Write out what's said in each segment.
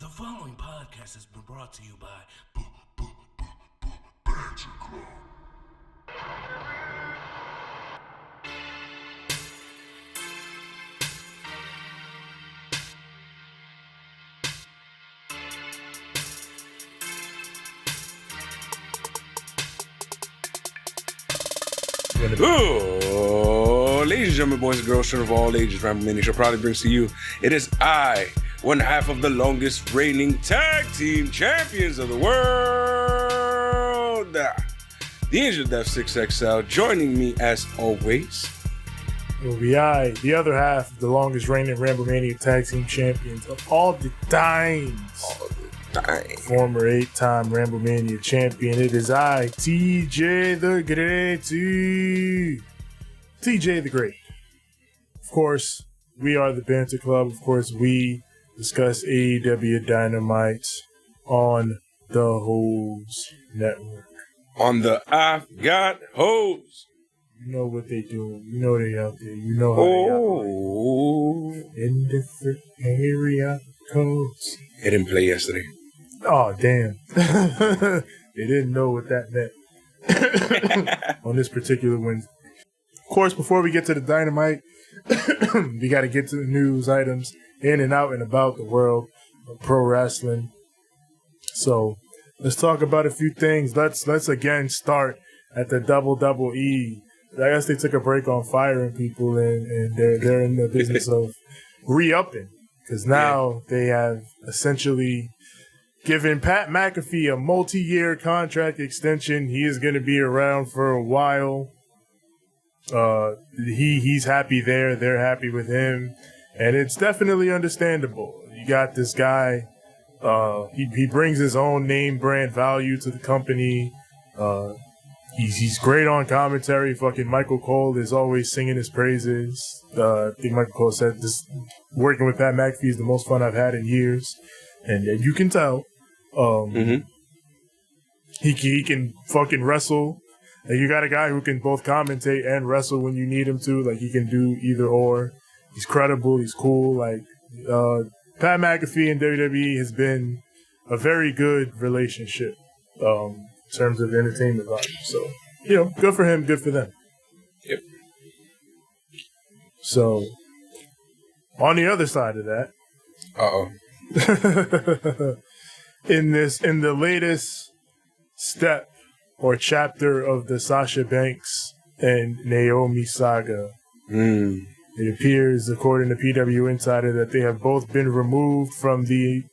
The following podcast has been brought to you by Banter Club. Oh, ladies and gentlemen, boys and girls, children of all ages, Ramble Mini Show proudly brings to you. It is I, one half of the longest reigning tag team champions of the world, the Angel Death 6XL, joining me as always. It will be I, the other half of the longest reigning Ramblemania tag team champions of all the times. Former 8-time Ramblemania champion. It is I, TJ the Great. TJ the Great. Of course, we are the Banter Club. Of course, we discuss AEW Dynamite on the Hose Network. On the I've Got Hose. You know what they do. You know they out there. You know how they operate. In different area codes. It didn't play yesterday. Oh, damn. They didn't know what that meant on this particular Wednesday. Of course, before we get to the Dynamite, we got to get to the news items in and out and about the world of pro wrestling. So let's talk about a few things. Let's again start at the WWE. I guess they took a break on firing people, and they're in the business of re-upping, because now they have essentially given Pat McAfee a multi-year contract extension. He is going to be around for a while. He's happy there. They're happy with him, and it's definitely understandable. You got this guy. He brings his own name brand value to the company. He's great on commentary. Fucking Michael Cole is always singing his praises. I think Michael Cole said this: working with Pat McAfee is the most fun I've had in years, and you can tell. He can fucking wrestle. And you got a guy who can both commentate and wrestle when you need him to. Like, he can do either or. He's credible. He's cool. Like, Pat McAfee and WWE has been a very good relationship in terms of entertainment value. So, good for him, good for them. Yep. So, on the other side of that, in the latest step or chapter of the Sasha Banks and Naomi saga, it appears, according to PW Insider, that they have both been removed from the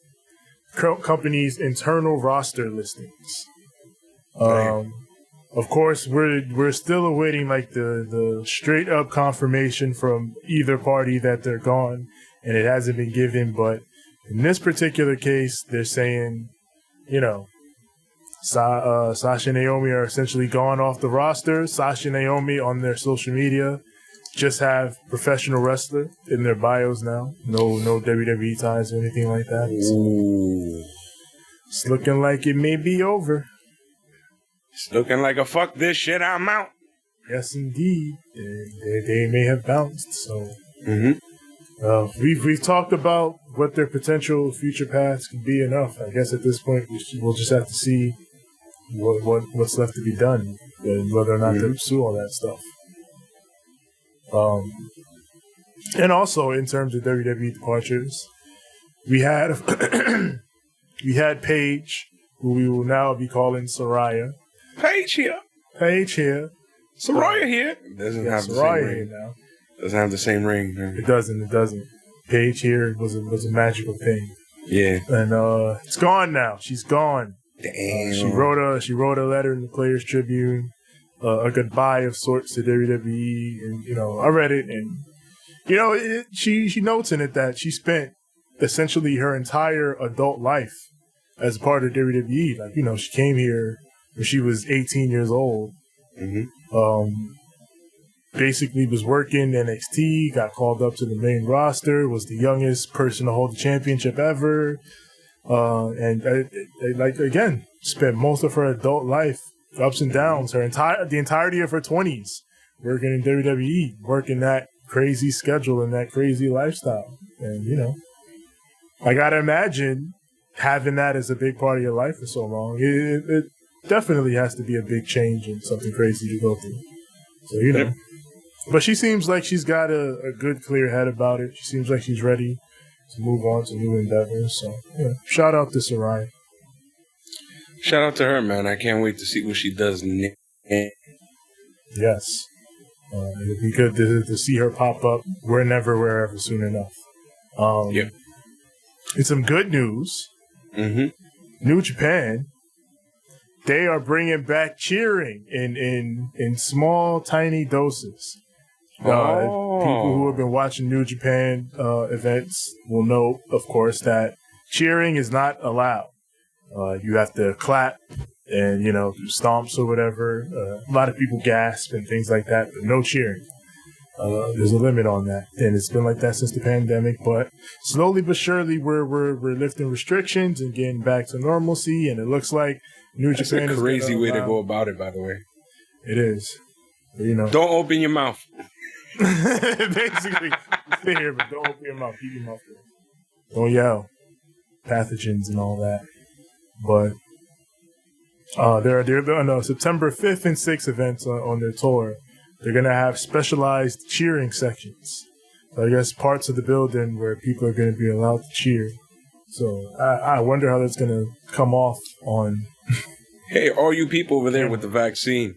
company's internal roster listings. Of course, we're still awaiting like the straight up confirmation from either party that they're gone, and it hasn't been given. But in this particular case, they're saying, Sasha and Naomi are essentially gone off the roster. Sasha and Naomi on their social media just have professional wrestler in their bios now. No WWE ties or anything like that. So it's looking like it may be over. It's looking like a fuck this shit, I'm out. Yes, indeed. They may have bounced. So we've talked about what their potential future paths could be enough. I guess at this point we'll just have to see what's left to be done and whether or not to pursue all that stuff. And also in terms of WWE departures, we had Paige, who we will now be calling Saraya. Paige here. Saraya here. Doesn't have the same ring now. Doesn't have the same ring. Man. It doesn't. Paige here was a magical thing. Yeah. And it's gone now. She's gone. Damn. She wrote a letter in the Players Tribune, a goodbye of sorts to WWE, and I read it, and she notes in it that she spent essentially her entire adult life as part of WWE. Like, she came here when she was 18 years old. Basically was working NXT, got called up to the main roster, was the youngest person to hold the championship ever, and again, spent most of her adult life, ups and downs, the entirety of her 20s, working in WWE, working that crazy schedule and that crazy lifestyle. And I gotta imagine having that as a big part of your life for so long, it definitely has to be a big change and something crazy to go through. So, you know. But she seems like she's got a good, clear head about it. She seems like she's ready to move on to new endeavors. So, yeah, shout out to Saraya. Shout out to her, man. I can't wait to see what she does next. Yes. It'd be good to see her pop up wherever soon enough. It's some good news. Mm-hmm. New Japan, they are bringing back cheering in small, tiny doses. People who have been watching New Japan events will know, of course, that cheering is not allowed. You have to clap and, do stomps or whatever. A lot of people gasp and things like that, but no cheering. There's a limit on that, and it's been like that since the pandemic. But slowly but surely, we're lifting restrictions and getting back to normalcy. And it looks like New Japan is a crazy way to go about it. By the way, it is. But, don't open your mouth. Basically, stay here, but don't open your mouth. Keep your mouth closed. Don't yell. Pathogens and all that. But they're on September 5th and 6th events on their tour. They're going to have specialized cheering sections. So I guess parts of the building where people are going to be allowed to cheer. So I wonder how that's going to come off on... Hey, all you people over there with the vaccine,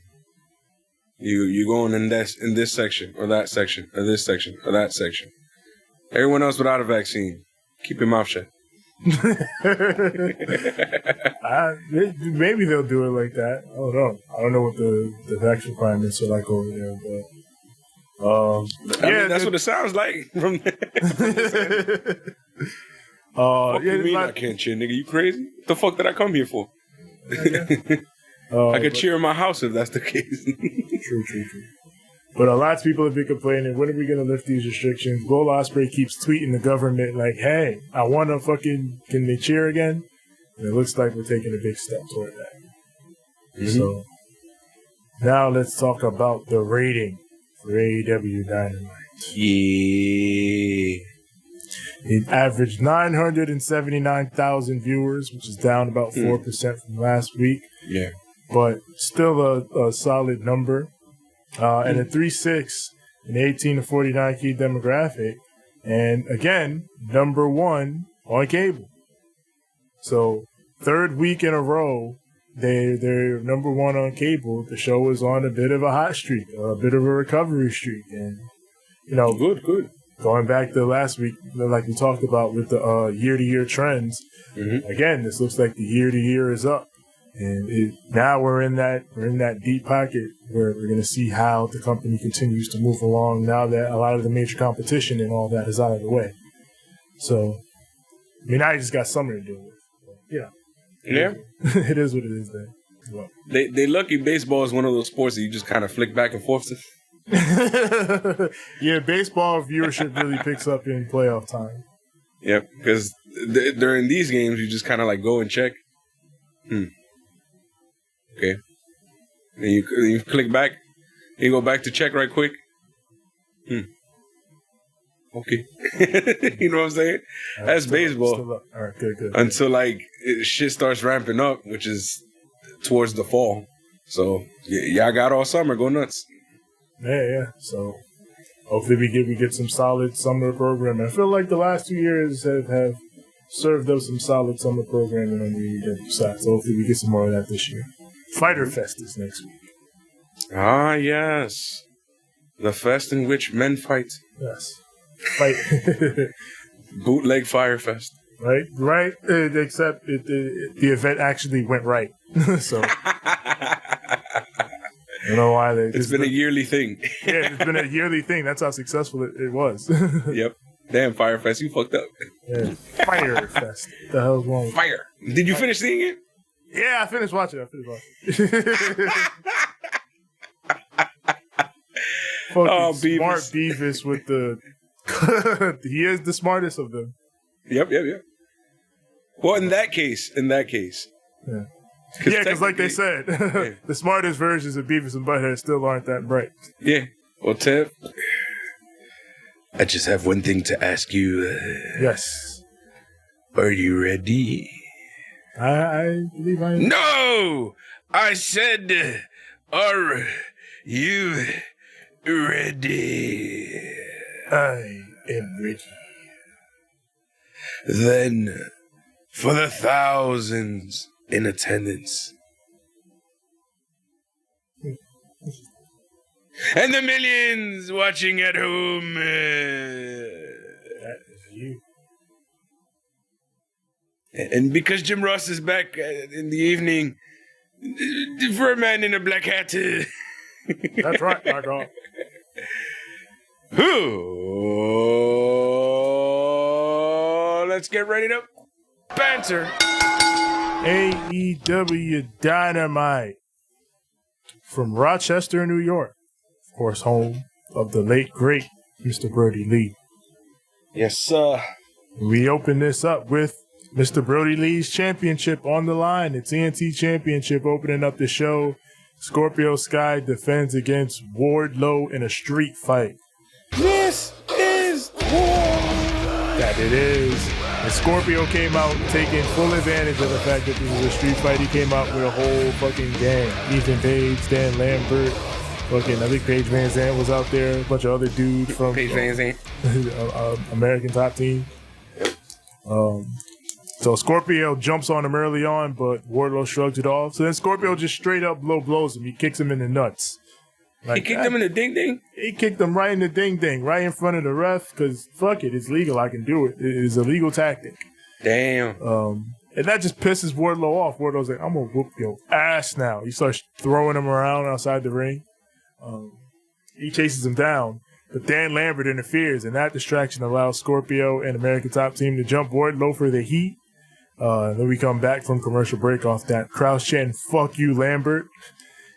you going in this section or that section or this section or that section. Everyone else without a vaccine, keep your mouth shut. Maybe they'll do it like that. I don't know. I don't know what the vaccine requirements are like over there, but I mean, that's what it sounds like from there. Fuck you mean I can't cheer, nigga? You crazy? What the fuck did I come here for? I could cheer in my house if that's the case. True. But lots of people have been complaining, when are we going to lift these restrictions? Will Ospreay keeps tweeting the government like, hey, I want to can they cheer again? And it looks like we're taking a big step toward that. Mm-hmm. So now let's talk about the rating for AEW Dynamite. Yeah. It averaged 979,000 viewers, which is down about 4% from last week. Yeah. But still a solid number. And a 3.6 in 18 to 49 key demographic. And again, number one on cable. So third week in a row, they're number one on cable. The show is on a bit of a hot streak, a bit of a recovery streak. And, good. Going back to last week, like we talked about with the year-to-year trends, again, this looks like the year-to-year is up. And now we're in that deep pocket where we're going to see how the company continues to move along now that a lot of the major competition and all that is out of the way. So, I mean, now you just got summer to deal with. Yeah. It is what it is then. Well. They lucky baseball is one of those sports that you just kind of flick back and forth to. Yeah, baseball viewership really picks up in playoff time. Yep, because during these games, you just kind of like go and check. Okay. And you click back. You go back to check right quick. Okay. You know what I'm saying? Right, that's baseball. All right, good. Until like shit starts ramping up, which is towards the fall. So y'all got all summer. Go nuts. Yeah. So hopefully we get some solid summer programming. I feel like the last 2 years have served up some solid summer programming on the AEW side. So hopefully we get some more of that this year. Fighter Fest is next week. Ah, yes. The fest in which men fight. Yes. Fight. Bootleg Fire Fest. Right. Except the event actually went right. So I don't know why it's been a yearly thing. Yeah, it's been a yearly thing. That's how successful it was. Yep. Damn, Fire Fest, you fucked up. Yeah. Fire Fest. What the hell's wrong with Fire. Did you finish seeing it? Yeah, I finished watching. Smart Beavis with the... he is the smartest of them. Yep. Well, in that case. Yeah. Yeah, because like they said, the smartest versions of Beavis and Butthead still aren't that bright. Yeah. Well, Tev, I just have one thing to ask you. Yes. Are you ready? I believe I am. No! I said, are you ready? I am ready. Then, for the thousands in attendance, and the millions watching at home, That is you. and because Jim Ross is back in the evening, for a man in a black hat. That's right, my God. Let's get ready to banter. AEW Dynamite from Rochester, New York. Of course, home of the late, great Mr. Brody Lee. Yes, sir. We open this up with Mr. Brody Lee's championship on the line. The TNT Championship opening up the show. Scorpio Sky defends against Wardlow in a street fight. This is war. That it is. And Scorpio came out taking full advantage of the fact that this was a street fight. He came out with a whole fucking gang. Ethan Page, Dan Lambert, fucking, I think Paige Van Zandt was out there. A bunch of other dudes from Paige Van Zandt. American Top Team. So Scorpio jumps on him early on, but Wardlow shrugs it off. So then Scorpio just straight up blows him. He kicks him in the nuts. He kicked him in the ding ding? He kicked him right in the ding ding, right in front of the ref, because fuck it, it's legal. I can do it. It is a legal tactic. Damn. And that just pisses Wardlow off. Wardlow's like, I'm going to whoop your ass now. He starts throwing him around outside the ring. He chases him down, but Dan Lambert interferes, and that distraction allows Scorpio and American Top Team to jump Wardlow for the heat. Then we come back from commercial break off that. Crowd's chanting, fuck you, Lambert.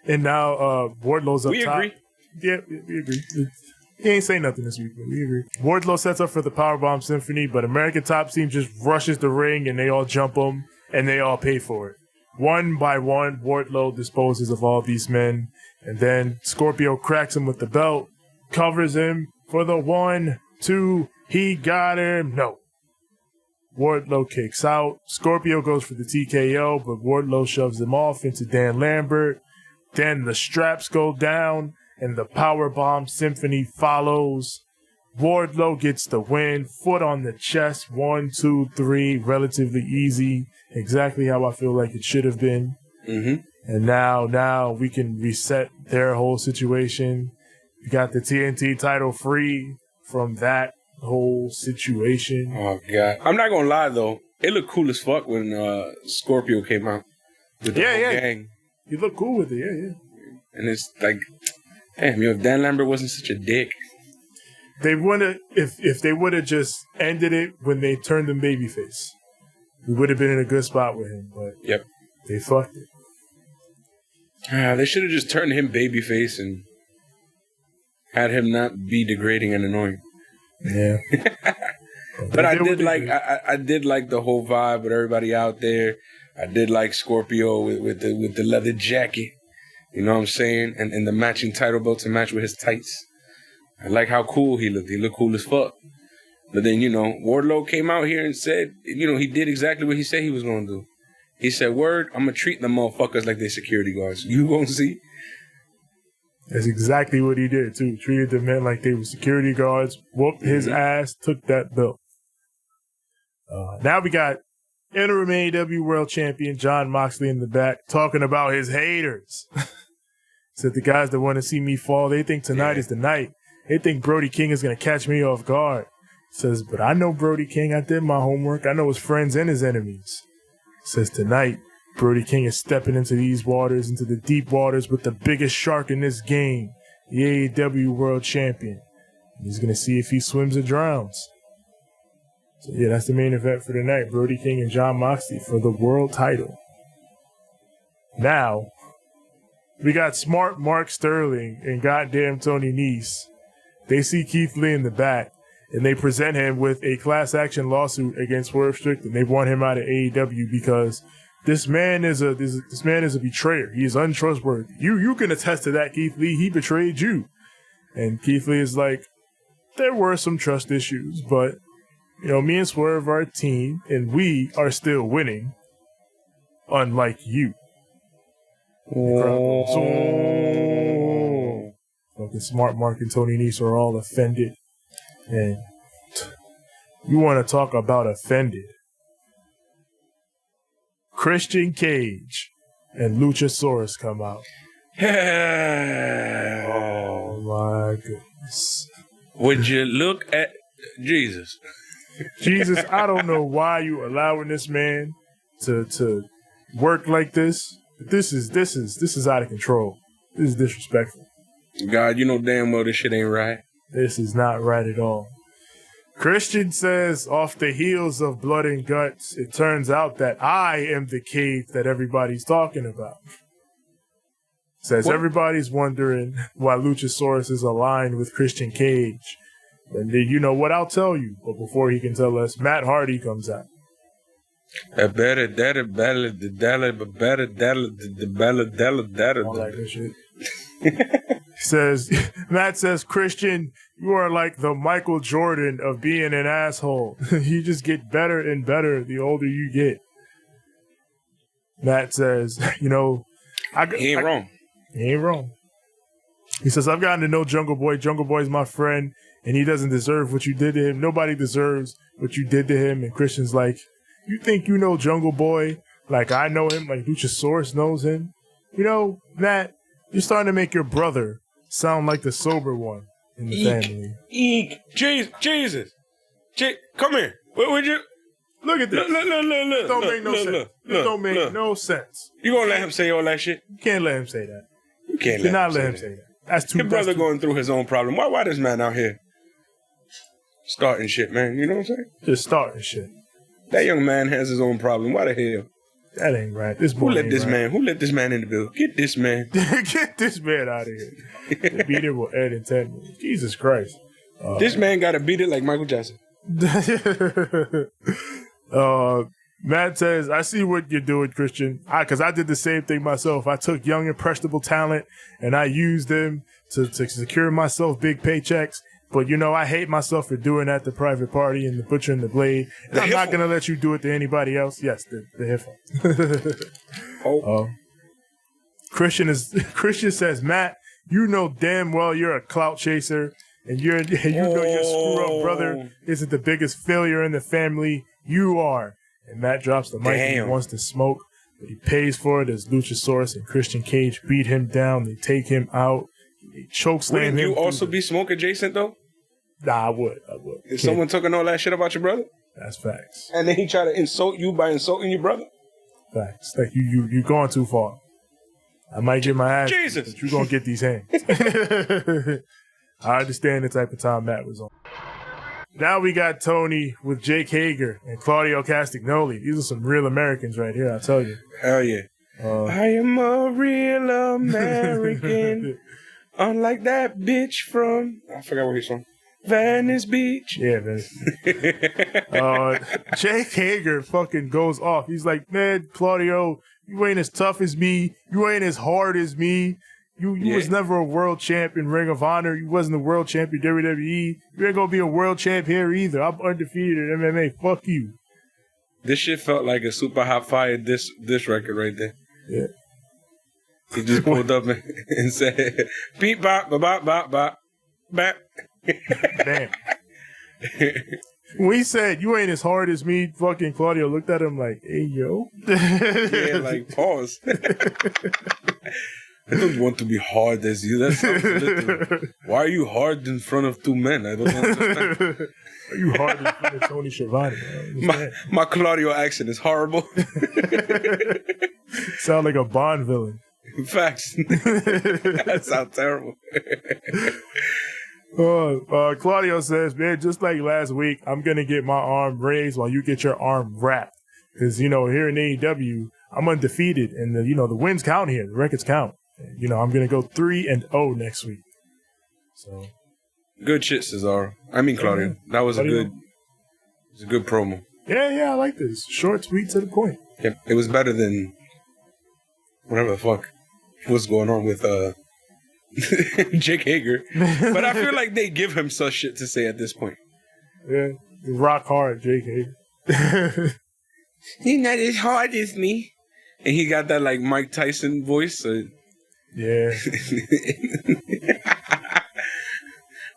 And now Wardlow's up top. We agree. Yeah, we agree. He ain't saying nothing this week, but we agree. Wardlow sets up for the Powerbomb Symphony, but American Top Team just rushes the ring, and they all jump him, and they all pay for it. One by one, Wardlow disposes of all these men, and then Scorpio cracks him with the belt, covers him for the 1, 2, he got him. No. Wardlow kicks out. Scorpio goes for the TKO, but Wardlow shoves him off into Dan Lambert. Then the straps go down, and the Powerbomb Symphony follows. Wardlow gets the win. Foot on the chest. 1, 2, 3. Relatively easy. Exactly how I feel like it should have been. Mm-hmm. And now we can reset their whole situation. We got the TNT title free from that whole situation. Oh, God. I'm not going to lie, though. It looked cool as fuck when Scorpio came out. With the whole gang. He looked cool with it, yeah. And it's like, damn, if Dan Lambert wasn't such a dick. They would have, if they would have just ended it when they turned him babyface, we would have been in a good spot with him, but yep, they fucked it. They should have just turned him babyface and had him not be degrading and annoying. Yeah. But I did like the whole vibe with everybody out there. I did like Scorpio with the leather jacket. You know what I'm saying? And the matching title belt to match with his tights. I like how cool he looked. He looked cool as fuck. But then, Wardlow came out here and said, he did exactly what he said he was going to do. He said, word, I'm going to treat them motherfuckers like they're security guards. You going to see? That's exactly what he did, too. Treated the men like they were security guards, whooped his ass, took that belt. Now we got interim AEW World Champion Jon Moxley in the back talking about his haters. Said the guys that want to see me fall, they think tonight is the night. They think Brody King is going to catch me off guard. Says, but I know Brody King. I did my homework. I know his friends and his enemies. Says tonight, Brody King is stepping into these waters, into the deep waters with the biggest shark in this game, the AEW World Champion. And he's going to see if he swims or drowns. So yeah, that's the main event for tonight. Brody King and Jon Moxley for the world title. Now, we got smart Mark Sterling and goddamn Tony Nese. They see Keith Lee in the back, and they present him with a class action lawsuit against Swerve Strickland. They want him out of AEW because this man is a betrayer. He is untrustworthy. You can attest to that, Keith Lee. He betrayed you. And Keith Lee is like, there were some trust issues, but me and Swerve are a team, and we are still winning. unlike you. Oh. Fucking Smart Mark and Tony Nese are all offended. And you want to talk about offended? Christian Cage and Luchasaurus come out. Oh my goodness. Would you look at Jesus? Jesus, I don't know why you allowing this man to work like this. This is out of control. This is disrespectful. God, you know damn well this shit ain't right. This is not right at all. Christian says, off the heels of Blood and Guts, it turns out that I am the cave that everybody's talking about. Says what? Everybody's wondering why Luchasaurus is aligned with Christian Cage. And then, you know what, I'll tell you. But before he can tell us, Matt Hardy comes out. I like this shit. Matt says, Christian, you are like the Michael Jordan of being an asshole. You just get better and better the older you get. Matt says, you know, he ain't wrong. He ain't wrong. He says, I've gotten to know Jungle Boy. Jungle Boy's my friend, and he doesn't deserve what you did to him. Nobody deserves what you did to him. And Christian's like, you think you know Jungle Boy like I know him, like Luchasaurus knows him? You know, Matt, you're starting to make your brother sound like the sober one in the family. Jesus. Come here. What would you... Look at this. Look. It don't make no sense. It don't make no sense. You gonna let him say all that shit? You can't let him say that. You can't let him say that. That's too... Your brother going through his own problem. Why this man out here starting shit, man? You know what I'm saying? Just starting shit. That young man has his own problem. Why the hell? That ain't right. This boy Who let this man in the building? Get this man. Get this man out of here. Beat it with Ed and 10 minutes. Jesus Christ. This man got to beat it like Michael Jackson. Matt says, I see what you're doing, Christian. Because I did the same thing myself. I took young, impressionable talent, and I used them to secure myself big paychecks. But, you know, I hate myself for doing that to Private Party and the Butcher and the Blade. And I'm not going to let you do it to anybody else. Yes, the Hiffle. Christian says, Matt, you know damn well you're a clout chaser. And you know your screw-up brother isn't the biggest failure in the family. You are. And Matt drops the mic and he wants to smoke. But he pays for it as Luchasaurus and Christian Cage beat him down. They take him out. They chokeslam him. Wouldn't you also be smoke adjacent, though? Nah, I would. If someone talking all that shit about your brother? That's facts. And then he try to insult you by insulting your brother? Facts. Like, you're going too far. I might get my ass, Jesus, but you're going to get these hands. I understand the type of time Matt was on. Now we got Tony with Jake Hager and Claudio Castagnoli. These are some real Americans right here, I tell you. Hell yeah. I am a real American. Unlike that bitch from... I forgot where he's from. Venice Beach. Yeah, Venice. Jake Hager fucking goes off. He's like, man, Claudio, you ain't as tough as me. You ain't as hard as me. You was never a world champ in Ring of Honor. You wasn't a world champ in WWE. You ain't gonna be a world champ here either. I'm undefeated in MMA. Fuck you. This shit felt like a super hot fire this record right there. Yeah. He just pulled up and said, beep, bop, bop, bop, bop, bop. Damn. When he said, you ain't as hard as me, fucking Claudio looked at him like, hey, yo. Yeah, like, pause. I don't want to be hard as you. That sounds little. Why are you hard in front of two men? I don't understand. Are you hard in front of Tony Schiavone? My Claudio accent is horrible. Sound like a Bond villain. Facts. That sounds terrible. Claudio says, man, just like last week, I'm going to get my arm raised while you get your arm wrapped. Because, you know, here in AEW, I'm undefeated. And, the wins count here. The records count. And, I'm going to go 3-0 next week. So good shit, Cesaro. I mean, Claudio. That was a good promo. Yeah, I like this. Short, sweet, to the point. Yeah, it was better than whatever the fuck was going on with Jake Hager. But I feel like they give him such shit to say at this point. Yeah, rock hard, Jake Hager. He's not as hard as me. And he got that like Mike Tyson voice. Yeah.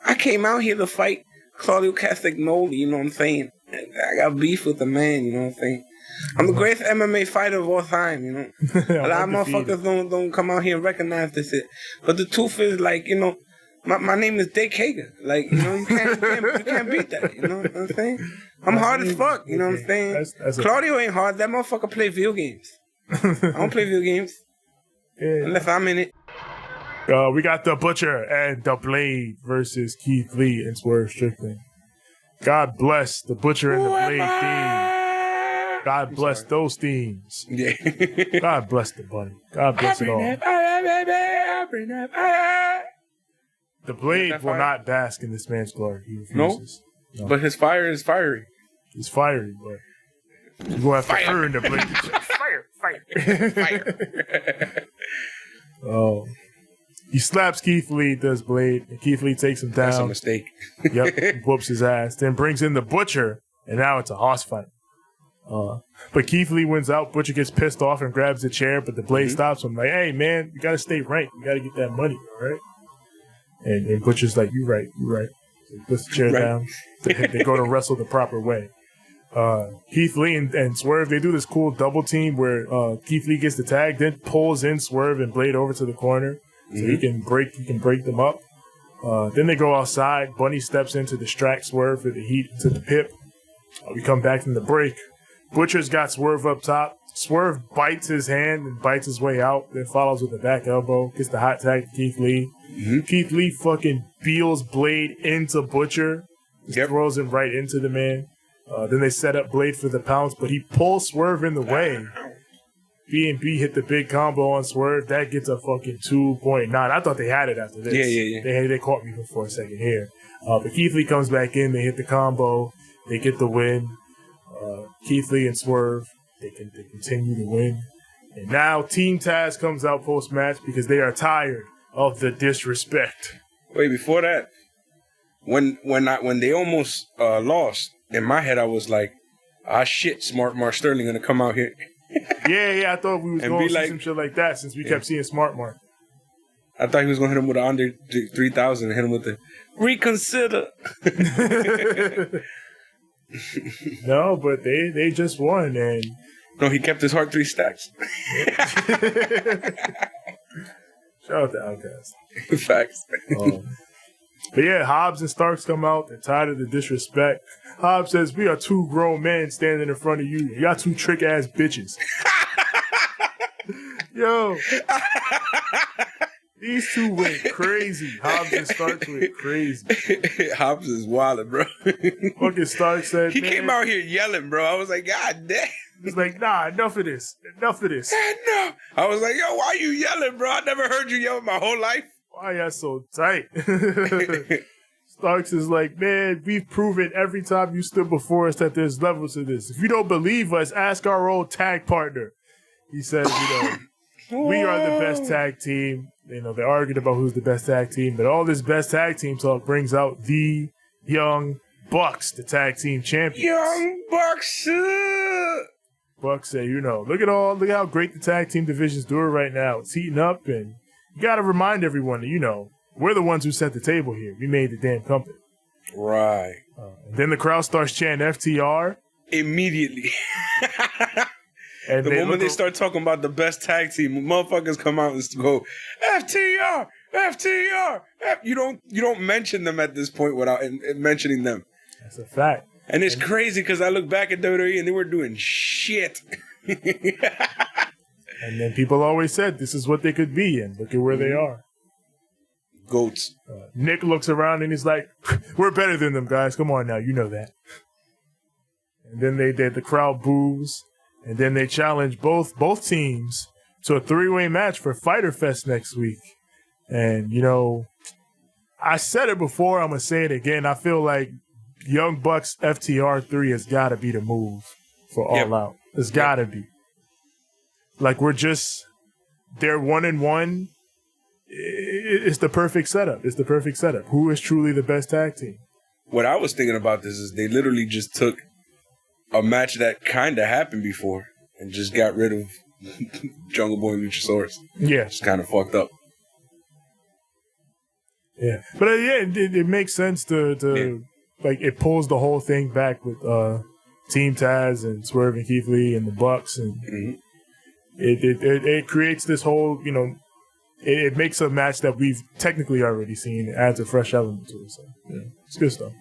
I came out here to fight Claudio Castagnoli, you know what I'm saying? I got beef with the man, you know what I'm saying? I'm the greatest MMA fighter of all time, you know? A lot of motherfuckers don't come out here and recognize this shit. But the truth is, like, you know, my name is Dick Hager. Like, you know, you can't beat that, you know what I'm saying? I'm hard as fuck, you know what I'm saying? Claudio ain't hard. That motherfucker play video games. I don't play video games. Yeah. Unless I'm in it. We got the Butcher and the Blade versus Keith Lee and Swerve Strickland. God bless the Butcher and the Blade theme. God bless those themes. Yeah. God bless the bunny. God bless it all. The Blade will not bask in this man's glory. He refuses. No, but his fire is fiery. It's fiery, but you're going to have to earn the Blade. Fire. Oh. He slaps Keith Lee, does Blade, and Keith Lee takes him down. That's a mistake. Yep, whoops his ass. Then brings in the Butcher, and now it's a hoss fight. But Keith Lee wins out. Butcher gets pissed off and grabs the chair, but the Blade stops him. Like, hey, man, you got to stay ranked. You got to get that money, all right? And Butcher's like, you right. So he puts the chair down. They go to wrestle the proper way. Keith Lee and Swerve, they do this cool double team where Keith Lee gets the tag, then pulls in Swerve and Blade over to the corner. So he can break them up. Then they go outside. Bunny steps in to distract Swerve for the heat to the pip. We come back from the break. Butcher's got Swerve up top. Swerve bites his hand and bites his way out. Then follows with a back elbow. Gets the hot tag to Keith Lee. Keith Lee fucking beals Blade into Butcher. Just throws him right into the man. Then they set up Blade for the pounce, but he pulls Swerve in the way. B&B hit the big combo on Swerve. That gets a fucking 2.9. I thought they had it after this. Yeah. They caught me for a second here. But Keith Lee comes back in. They hit the combo. They get the win. Keith Lee and Swerve, they continue to win. And now Team Taz comes out post-match because they are tired of the disrespect. Wait, before that, when they almost lost, in my head I was like, shit, Smart Mark Sterling gonna come out here. Yeah, I thought we was going to see some shit like that since we kept seeing Smart Mark. I thought he was going to hit him with an under 3,000 and hit him with the reconsider. No, but they just won. And no, he kept his heart 3 stacks. Shout out to Outcast. Facts. But yeah, Hobbs and Starks come out. They're tired of the disrespect. Hobbs says, we are 2 grown men standing in front of you. You got 2 trick-ass bitches. Yo. These 2 went crazy. Hobbs and Starks went crazy. Hobbs is wild, bro. Fucking Starks said, he came out here yelling, bro. I was like, God damn. He's like, nah, enough of this. No. I was like, yo, why you yelling, bro? I never heard you yell my whole life. Why y'all so tight? Starks is like, man, we've proven every time you stood before us that there's levels to this. If you don't believe us, ask our old tag partner. He says, we are the best tag team. They're arguing about who's the best tag team, but all this best tag team talk brings out the Young Bucks, the tag team champions. Young Bucks. Bucks say, look at how great the tag team division's doing right now. It's heating up, and you got to remind everyone that, we're the ones who set the table here. We made the damn company. Right. Then the crowd starts chanting FTR. Immediately. And the moment they start talking about the best tag team, motherfuckers come out and go, FTR, FTR. You don't mention them at this point without mentioning them. That's a fact. And it's crazy because I look back at WWE and they were doing shit. And then people always said this is what they could be, and look at where they are. Goats. Nick looks around and he's like, we're better than them, guys. Come on now, you know that. And then the crowd boos, and then they challenge both teams to a 3-way match for Fyter Fest next week. And, I said it before, I'm going to say it again. I feel like Young Bucks FTR 3 has got to be the move for All Out. It's got to be. Like, they're 1-1. It's the perfect setup. Who is truly the best tag team? What I was thinking about this is they literally just took a match that kind of happened before and just got rid of Jungle Boy and Luchasaurus. Yeah. It's kind of fucked up. Yeah. But it makes sense to like, it pulls the whole thing back with Team Taz and Swerve and Keith Lee and the Bucks. And it creates this whole, you know, it makes a match that we've technically already seen. It adds a fresh element to it. So, yeah, it's good stuff.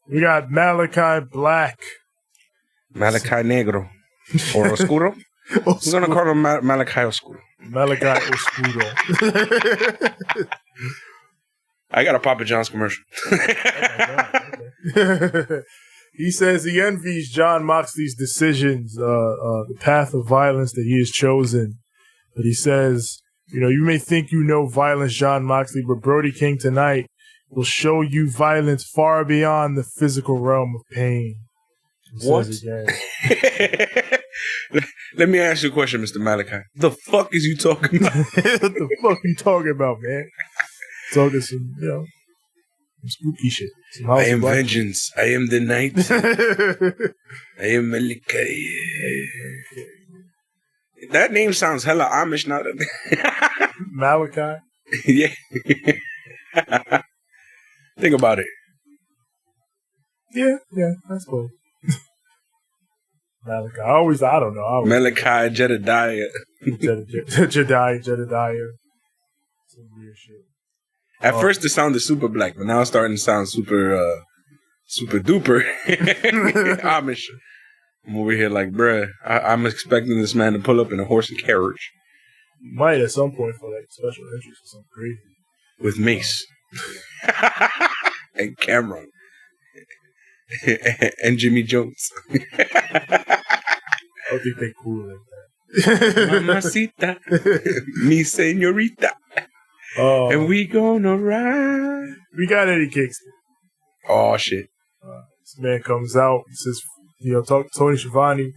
We got Malakai Black. Malakai Negro. Or Oscuro. We're going to call him Malakai Oscuro. Malakai Oscuro. I got a Papa John's commercial. Okay. He says he envies Jon Moxley's decisions, the path of violence that he has chosen. But he says, you know, you may think you know violence, Jon Moxley, but Brody King tonight will show you violence far beyond the physical realm of pain. What? Let me ask you a question, Mr. Malakai. The fuck is you talking about? What the fuck you talking about, man? Talking some, you know, some spooky shit. I am vengeance. Shit. I am the night. I am Malakai. That name sounds hella Amish now. Malakai? Yeah. Think about it. Yeah, I suppose. Malakai. I don't know. Malakai, Jedediah. Jedediah. Some weird shit. At first it sounded super black, but now it's starting to sound super duper Amish. I'm over here like, bruh, I'm expecting this man to pull up in a horse and carriage. Might at some point for like special entries or something crazy. With Mace. And Cameron. And Jimmy Jones. I don't think they cool like that. Mamacita. Mi señorita. And we gonna ride. We got Eddie Kingston. Oh, shit. This man comes out. He says, you know, talk to Tony Schiavone.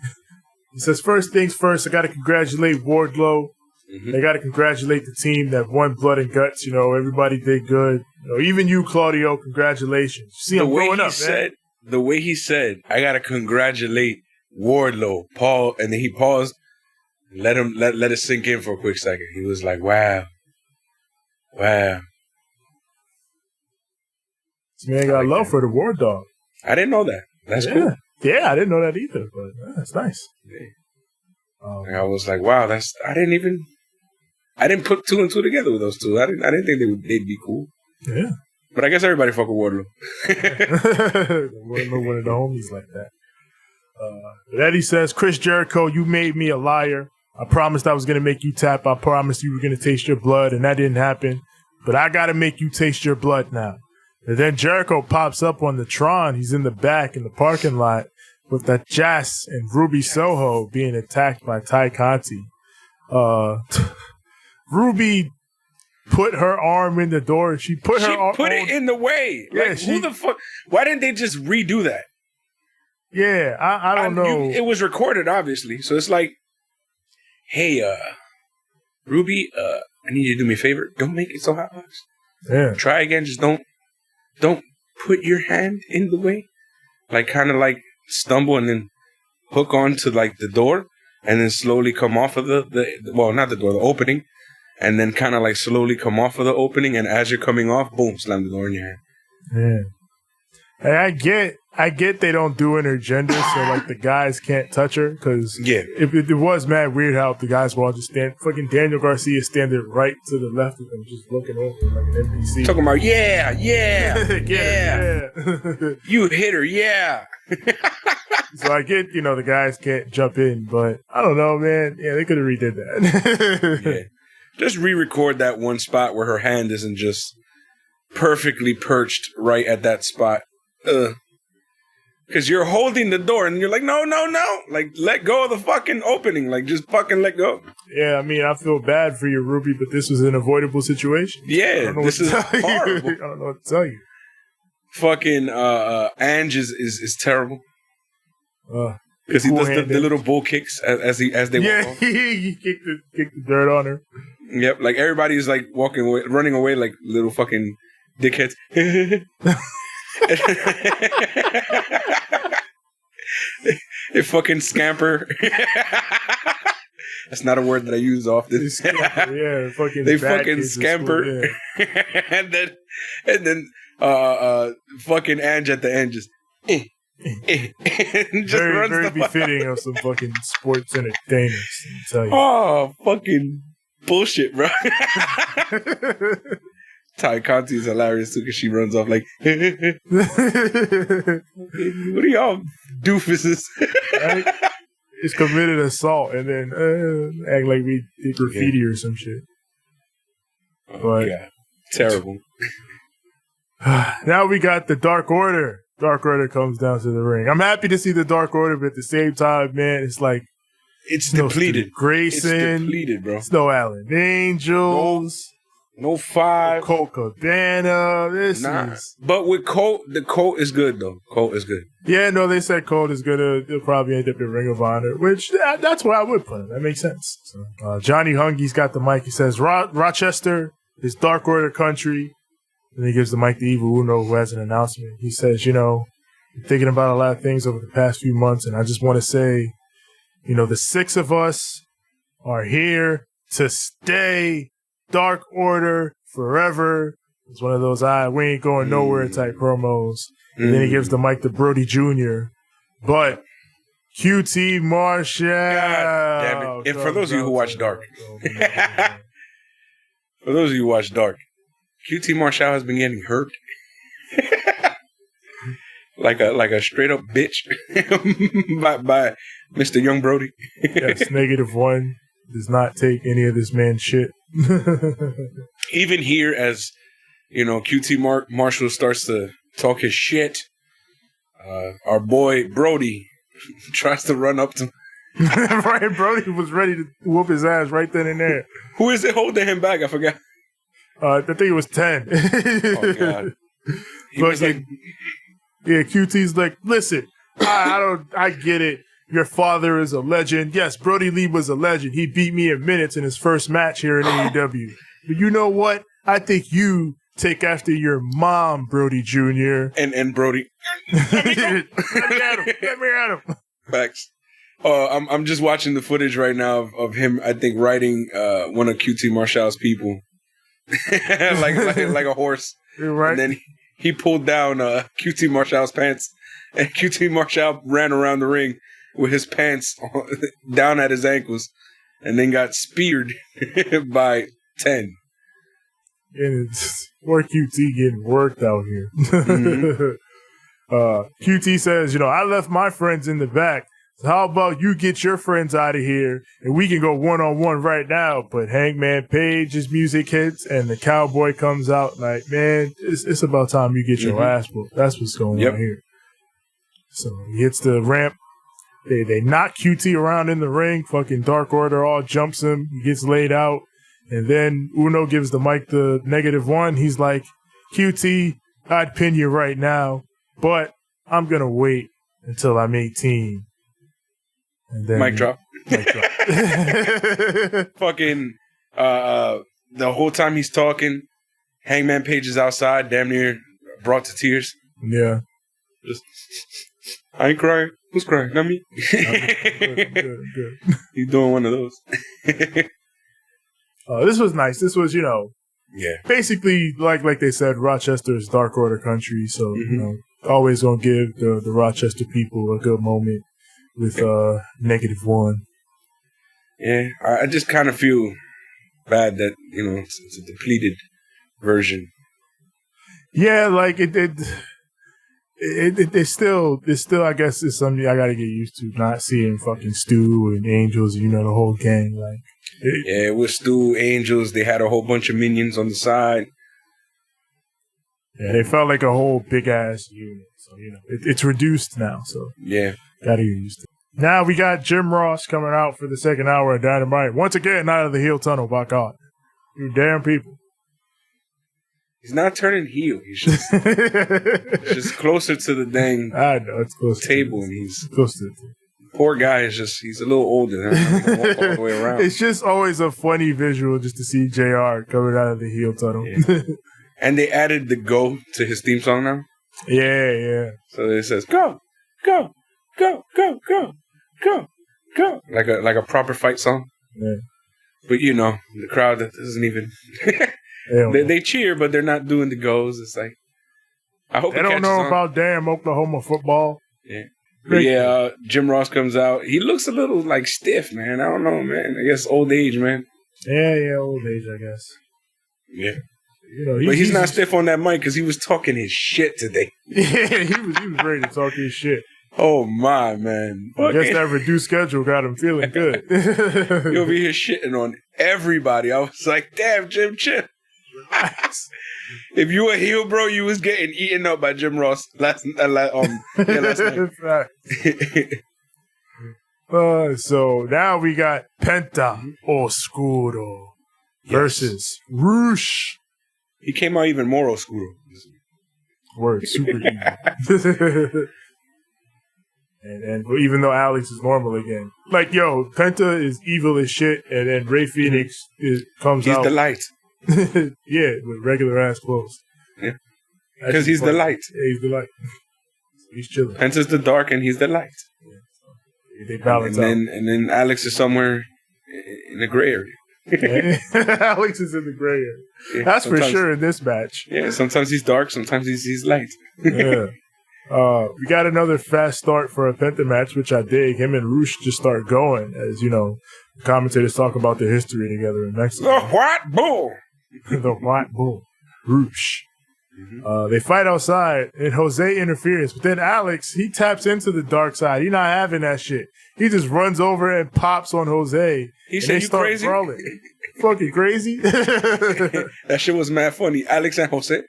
He says, first things first, I got to congratulate Wardlow. Mm-hmm. I got to congratulate the team that won Blood and Guts. You know, everybody did good. You know, even you, Claudio, congratulations. See, I'm growing up, man. The way he said, I got to congratulate Wardlow, Paul, and then he paused. Let it sink in for a quick second. He was like, wow. This man got love for the War Dog. I didn't know that. That's cool. Yeah, I didn't know that either, but that's nice. Yeah. I was like, wow, I didn't put two and two together with those two. I didn't think they'd be cool. Yeah. But I guess everybody fuck with Wardlow. Wardlow, one of the homies like that. But Eddie says, Chris Jericho, you made me a liar. I promised I was going to make you tap. I promised you were going to taste your blood, and that didn't happen. But I got to make you taste your blood now. And then Jericho pops up on the Tron. He's in the back in the parking lot with that Jazz and Ruby Soho being attacked by Ty Conti. Ruby put her arm in the door, and she put it in the way. Yeah, like, who the fuck? Why didn't they just redo that? Yeah, I don't know. It was recorded, obviously. So it's like, hey, Ruby, I need you to do me a favor. Don't make it so hot box. Yeah. Try again. Just don't put your hand in the way. Like, kind of like stumble and then hook onto like the door and then slowly come off of well, not the door, the opening. And then kind of like slowly come off of the opening. And as you're coming off, boom, slam the door in your hand. Yeah. Hey, I get they don't do intergender, so like the guys can't touch her, because it was mad weird how the guys were all just fucking Daniel Garcia standing right to the left of them, just looking over like an NPC. Talking about, yeah. You hit her, yeah. So I get, the guys can't jump in, but I don't know, man. Yeah, they could have redid that. Yeah. Just re-record that one spot where her hand isn't just perfectly perched right at that spot. Because you're holding the door and you're like, no. Like, let go of the fucking opening. Like, just fucking let go. Yeah, I mean, I feel bad for you, Ruby, but this was an avoidable situation. Yeah, this is horrible. I don't know what to tell you. Fucking Ange is terrible. Because he does the little bull kicks as they walk off. He kicked the dirt on her. Yep, like everybody's like running away like little fucking dickheads. They fucking scamper. That's not a word that I use often. Fucking they fucking scamper, and then fucking Ange at the end just. Just very, very befitting of some fucking sports entertainers. I'll tell you. Oh, fucking bullshit, bro. Ty Conti is hilarious too because she runs off like, what are y'all doofuses? Right? It's committed assault and then act like we did graffiti or some shit. Oh, but God. Terrible. Now we got the Dark Order. Dark Order comes down to the ring. I'm happy to see the Dark Order, but at the same time, man, it's like it's depleted. No Grayson, it's depleted, bro. It's no Allen Angels, no Five, no Colt Cabana. But with Colt, the Colt is good though. Colt is good. Yeah, no, they said Colt is gonna probably end up in Ring of Honor, which that's where I would put him. That makes sense. So, Johnny Hungy's got the mic. He says, "Rochester is Dark Order country." And he gives the mic to Evil Uno, who has an announcement. He says, I'm thinking about a lot of things over the past few months, and I just want to say, the 6 of us are here to stay. Dark Order forever. It's one of those, we ain't going nowhere type promos. And then he gives the mic to Brody Jr. But QT Marshall. God damn it. And for those of you who watch Dark. For those of you who watch Dark. QT Marshall has been getting hurt like a straight up bitch by Mr. Young Brody. Yes, -1 does not take any of this man's shit. Even here, as QT Marshall starts to talk his shit, our boy Brody tries to run up to him. Right, Brody was ready to whoop his ass right then and there. Who is it holding him back? I forgot. I think it was 10. Oh, God. QT's like, listen, I get it. Your father is a legend. Yes, Brody Lee was a legend. He beat me in minutes in his first match here in AEW. But you know what? I think you take after your mom, Brody Jr. And Brody. Let me at him. Facts. I'm just watching the footage right now of him, I think, riding one of QT Marshall's people. like a horse. Right. And then he pulled down QT Marshall's pants, and QT Marshall ran around the ring with his pants down at his ankles, and then got speared by 10. And it's more QT getting worked out here. QT says, I left my friends in the back. So how about you get your friends out of here and we can go one-on-one right now? But Hangman Page's music hits and the cowboy comes out like, man, it's about time you get your ass whooped. That's what's going on here. So he hits the ramp. They knock QT around in the ring. Fucking Dark Order all jumps him. He gets laid out. And then Uno gives the mic to -1. He's like, QT, I'd pin you right now, but I'm going to wait until I'm 18. And then mic drop. Fucking the whole time he's talking, Hangman Page is outside, damn near brought to tears. Yeah. Just, I ain't crying. Who's crying? Not me. Good. He's doing one of those. This was nice. This was, basically like they said, Rochester is Dark Order country, so always gonna give the Rochester people a good moment. With -1. Yeah, I just kind of feel bad that, it's a depleted version. Yeah, like it's still, I guess it's something I gotta get used to, not seeing fucking Stu and Angels, the whole gang. With Stu, Angels, they had a whole bunch of minions on the side. Yeah, they felt like a whole big ass unit. So, it's reduced now, so. Yeah. Gotta get used to it. Now we got Jim Ross coming out for the second hour of Dynamite. Once again, out of the heel tunnel, by God. You damn people. He's not turning heel. He's just, just closer to the dang it's close table. And he's close to it. Poor guy is he's a little older. He can walk all the way around. It's just always a funny visual just to see JR coming out of the heel tunnel. Yeah. And they added the go to his theme song now. Yeah. So it says, go, go, go, go, go, go, go. Like a proper fight song. Yeah. But you know, the crowd that doesn't even they cheer, but they're not doing the goes. It's like I hope they don't know on. about damn Oklahoma football. Yeah. But yeah, Jim Ross comes out. He looks a little like stiff, man. I don't know, man. I guess old age, man. Yeah, old age, I guess. Yeah. You know, but he's not stiff on that mic because he was talking his shit today. Yeah, he was ready to talk his shit. Oh my man! I guess that reduced schedule got him feeling good. You over here shitting on everybody. I was like, damn, Jim, chill. Relax. If you were heel, bro, you was getting eaten up by Jim Ross last night. So now we got Penta Oscuro versus Roosh. He came out even more Oscuro. Word, super evil. And even though Alex is normal again. Like, yo, Penta is evil as shit, and then Ray Phoenix comes out. He's the light. Yeah, with regular ass clothes. Yeah. Because he's the light. Yeah, he's the light. He's chilling. Penta's the dark, and he's the light. Yeah, so they balance out. And then Alex is somewhere in the gray area. Alex is in the gray area. Yeah, that's for sure in this match. Yeah, sometimes he's dark, sometimes he's light. Yeah. We got another fast start for a Penta match, which I dig. Him and Roosh just start going, as you know, commentators talk about their history together in Mexico. The White Bull! The White Bull. Roosh. Mm-hmm. They fight outside, and Jose interferes, but then Alex, he taps into the dark side. He's not having that shit. He just runs over and pops on Jose. He said, "You crazy? Brawling. Fucking crazy." That shit was mad funny. Alex and Jose.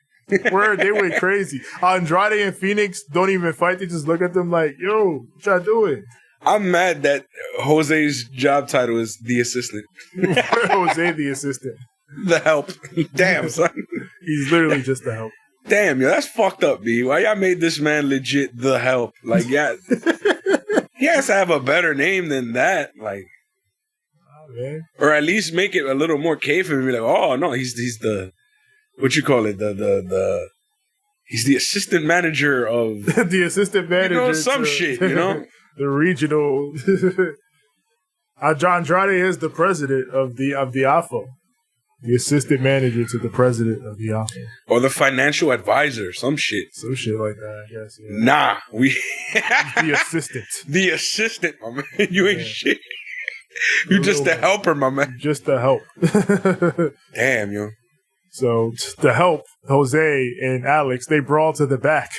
Word, they went crazy. Andrade and Phoenix don't even fight. They just look at them like, yo, what y'all doing? I'm mad that Jose's job title is the assistant. Jose the assistant. The help. Damn, son. He's literally just the help. Damn, yo, that's fucked up, B. Why y'all made this man legit the help? Like, yeah. He has to have a better name than that. Like, man. Or at least make it a little more kayfabe and be like, oh, no, he's the... What you call it? He's the assistant manager of the assistant manager. You know, some shit. You know, the regional. Andrade is the president of the AFO, the assistant manager to the president of the AFO, or the financial advisor. Some shit like that. I guess. Yeah. Nah, the assistant. The assistant, my man. You ain't shit. You just the helper, my man. Just the help. Damn, yo. So to help Jose and Alex, they brawl to the back.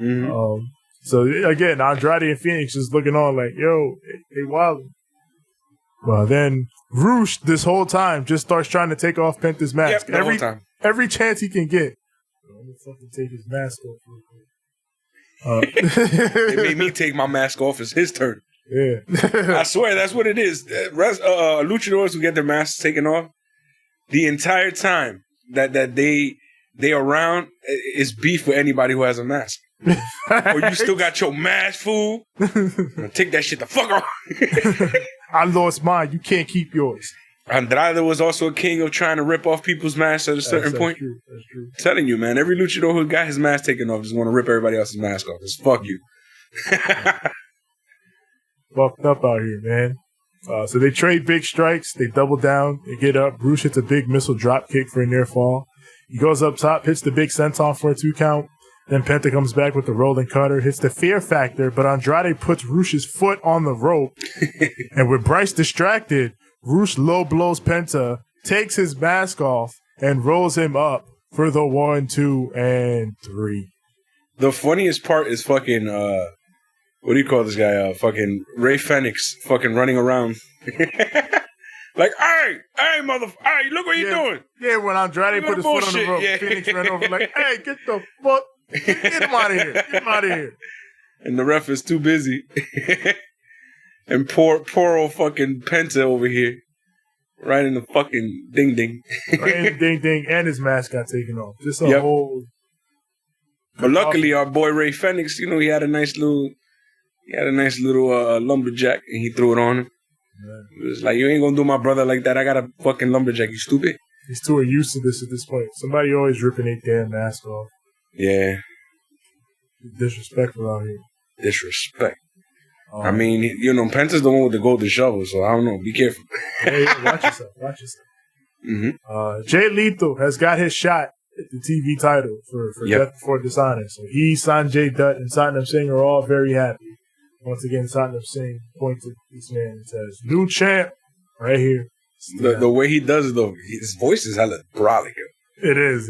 Mm-hmm. So again, Andrade and Phoenix is looking on like, yo, they wild. Well, then Roosh this whole time just starts trying to take off Penta's mask. Yep, whole time. Every chance he can get. I'm gonna fucking take his mask off real quick. They made me take my mask off. It's his turn. Yeah. I swear that's what it is. Luchadors who get their masks taken off, the entire time that they around is beef with anybody who has a mask. Or you still got your mask, fool. Take that shit the fuck off. I lost mine. You can't keep yours. Andrade was also a king of trying to rip off people's masks at a certain point. True. That's true. I'm telling you, man, every luchador who got his mask taken off just want to rip everybody else's mask off. Just fuck you. Fucked up out here, man. So they trade big strikes. They double down. They get up. Bruce hits a big missile drop kick for a near fall. He goes up top, hits the big senton for a 2 count. Then Penta comes back with the rolling cutter, hits the fear factor, but Andrade puts Roosh's foot on the rope. And with Bryce distracted, Roosh low blows Penta, takes his mask off, and rolls him up for the 1, 2, and 3. The funniest part is fucking, what do you call this guy? Fucking Ray Phoenix fucking running around. Like, hey, hey, look what you're doing. Yeah, when Andrade put his foot on the rope, Phoenix ran over like, hey, get the fuck, get him out of here. Get him out of here. And the ref is too busy. And poor old fucking Penta over here. Right in the fucking ding-ding. Right in the ding-ding, and his mask got taken off. Just a whole... But luckily, our boy Ray Phoenix, you know, he had a nice little lumberjack, and he threw it on him. Yeah. It was like, you ain't gonna do my brother like that. I got a fucking lumberjack, you stupid. He's too used to this at this point. Somebody always ripping a damn mask off. Yeah. Disrespectful out here. Disrespect. I mean, Penta's the one with the golden shovel, so I don't know. Be careful. Hey, watch yourself. Mm-hmm. Jay Lethal has got his shot at the TV title for Death Before Dishonor. So he, Sonjay Dutt, and Satnam Singh are all very happy. Once again, Satnam Singh points at this man and says, "New champ, right here." The way he does it, though, his voice is hella brolic. It is.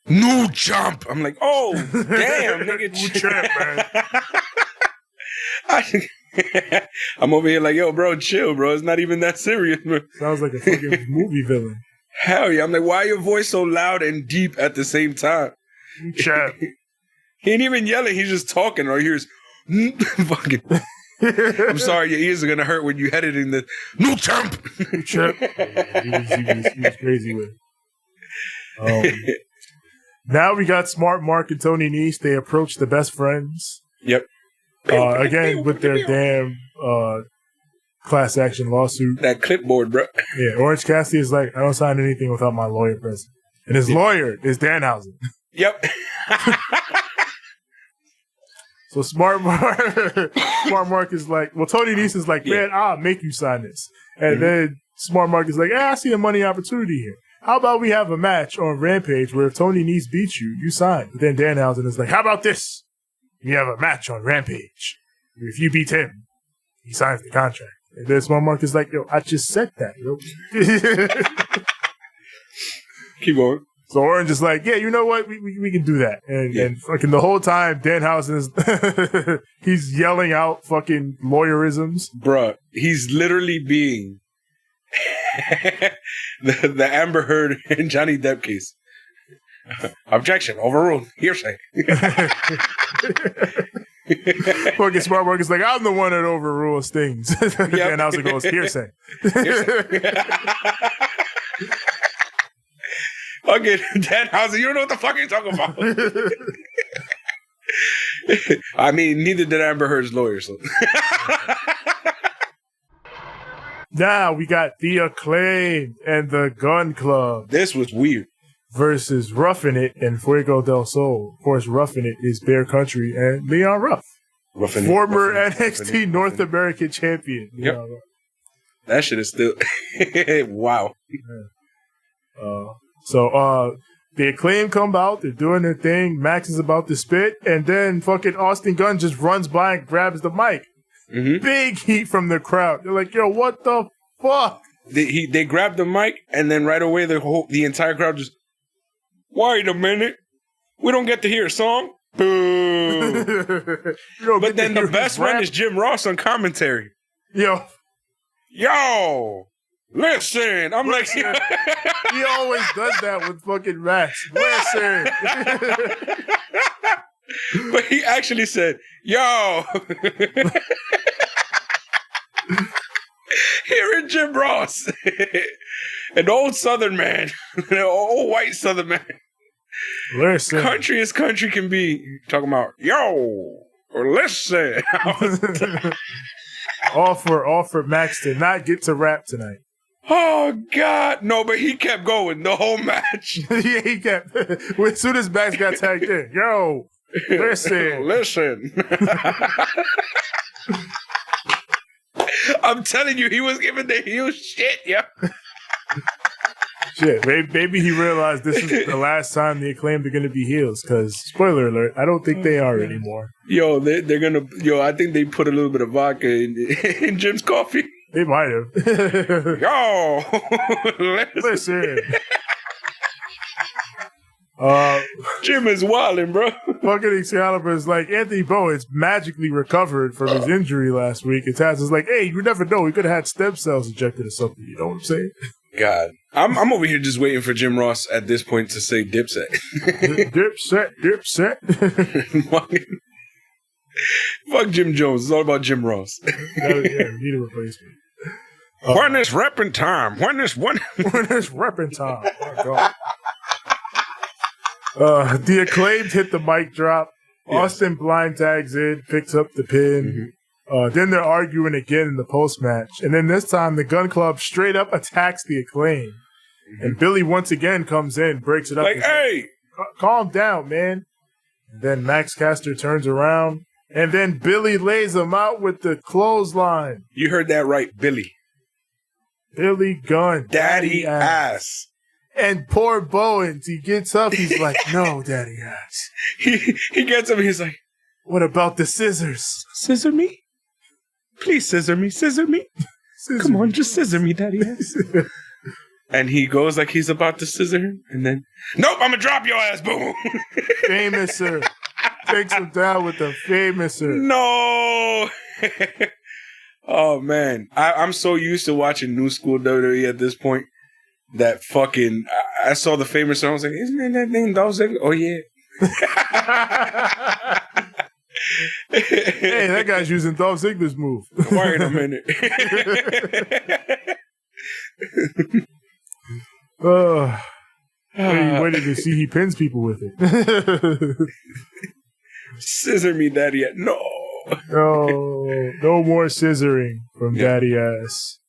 New champ. I'm like, oh, damn, nigga. New champ, man. I'm over here like, yo, bro, chill, bro. It's not even that serious, bro. Sounds like a fucking movie villain. Hell yeah. I'm like, why your voice so loud and deep at the same time? New champ. He ain't even yelling. He's just talking. Or here's fucking. I'm sorry, your ears are gonna hurt when you editing the new champ. New champ. He was crazy with it. Now we got Smart Mark and Tony Nese. They approach the best friends. Yep. Again with their damn class action lawsuit. That clipboard, bro. Yeah, Orange Cassidy is like, I don't sign anything without my lawyer present. And his lawyer is Danhausen. Yep. So Smart Mark is like, well, Tony Nese is like, man, I'll make you sign this. And then Smart Mark is like, I see a money opportunity here. How about we have a match on Rampage where if Tony Nese beats you, you sign. But then Danhausen is like, how about this? We have a match on Rampage. If you beat him, he signs the contract. And then Smart Mark is like, yo, I just said that, yo. Keep going. So Orange is like, yeah, you know what? We can do that. And fucking the whole time, Danhausen is, he's yelling out fucking lawyerisms. Bruh, he's literally being the Amber Heard and Johnny Depp case. Objection, overruled, hearsay. Fucking Smart Mark is like, I'm the one that overrules things. Danhausen goes, hearsay. Okay, Danhausen, you don't know what the fuck you're talking about. I mean, neither did Amber Heard's lawyer, so. Now we got the Acclaimed and the Gun Club. This was weird. Versus Ruffin It and Fuego del Sol. Of course, Ruffin It is Bear Country and Leon Ruff. Former NXT North American champion. Yep. That shit is still... wow. So, the Acclaim come out. They're doing their thing. Max is about to spit. And then fucking Austin Gunn just runs by and grabs the mic. Mm-hmm. Big heat from the crowd. They're like, yo, what the fuck? They grabbed the mic, and then right away the entire crowd just... Wait a minute. We don't get to hear a song? Boo. But then the best one is Jim Ross on commentary. Yo, listen. I'm like... he always does that with fucking rats. Listen. But he actually said, yo. Hearing Jim Ross. An old Southern man. An old white Southern man. Listen. Country as country can be. Talking about, yo, or listen. all for Max to not get to rap tonight. Oh, God. No, but he kept going the whole match. Yeah, he kept. As soon as Max got tagged in, yo, listen. Listen. I'm telling you, he was giving the heel shit, yeah. Shit, maybe he realized this is the last time the Acclaimed are going to be heels, because, spoiler alert, I don't think they are anymore. Yo, they're going to... Yo, I think they put a little bit of vodka in Jim's coffee. They might have. Yo! Listen. Jim is wildin', bro. Fucking Excalibur is like, Anthony Bowens magically recovered from his injury last week. And Taz is like, hey, you never know. He could have had stem cells injected or something. You know what I'm saying? God. I'm over here just waiting for Jim Ross at this point to say Dipset. Dipset. Fuck Jim Jones. It's all about Jim Ross. Yeah, we need a replacement. When is repping time? When is repping time? Oh, God. The Acclaimed hit the mic drop. Yes. Austin blind tags in, picks up the pin. Mm-hmm. Then they're arguing again in the post-match. And then this time, the Gun Club straight up attacks the Acclaimed. Mm-hmm. And Billy once again comes in, breaks it up. Like, hey! Calm down, man. And then Max Caster turns around. And then Billy lays him out with the clothesline. You heard that right, Billy. Billy Gunn. Daddy ass. And poor Bowens, he gets up, he's like, no, daddy ass. He gets up and he's like, what about the scissors? Scissor me? Please scissor me, scissor me. Come on, just scissor me, daddy ass. And he goes like he's about to scissor him, and then, nope, I'm gonna drop your ass, boom. Famouser. Takes him down with the Famouser. No. Oh, man. I'm so used to watching new school WWE at this point that fucking, I saw the Famouser, I was like, isn't that name Dolph Ziggler? Oh, yeah. Hey, that guy's using Dolph Ziggler's move. Wait a minute. Waiting to see he pins people with it. Scissor me, daddy. No. No more scissoring from daddy ass.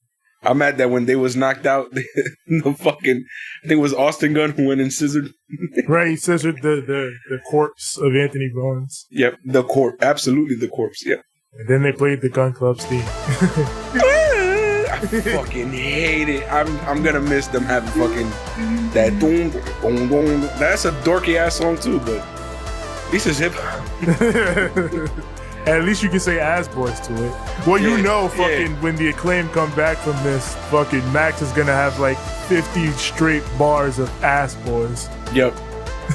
I'm mad that when they was knocked out, the fucking, I think it was Austin Gunn who went and scissored. Right, he scissored the corpse of Anthony Bowens. Yep, the corpse. Absolutely the corpse, yep. And then they played the Gun Club's theme. I fucking hate it. I'm gonna miss them having fucking that doom, boom, boom. That's a dorky ass song too, but at least it's hip hop. At least you can say ass boys to it. Well, you know, when the Acclaim come back from this, fucking Max is gonna have like 50 straight bars of ass boys. Yep.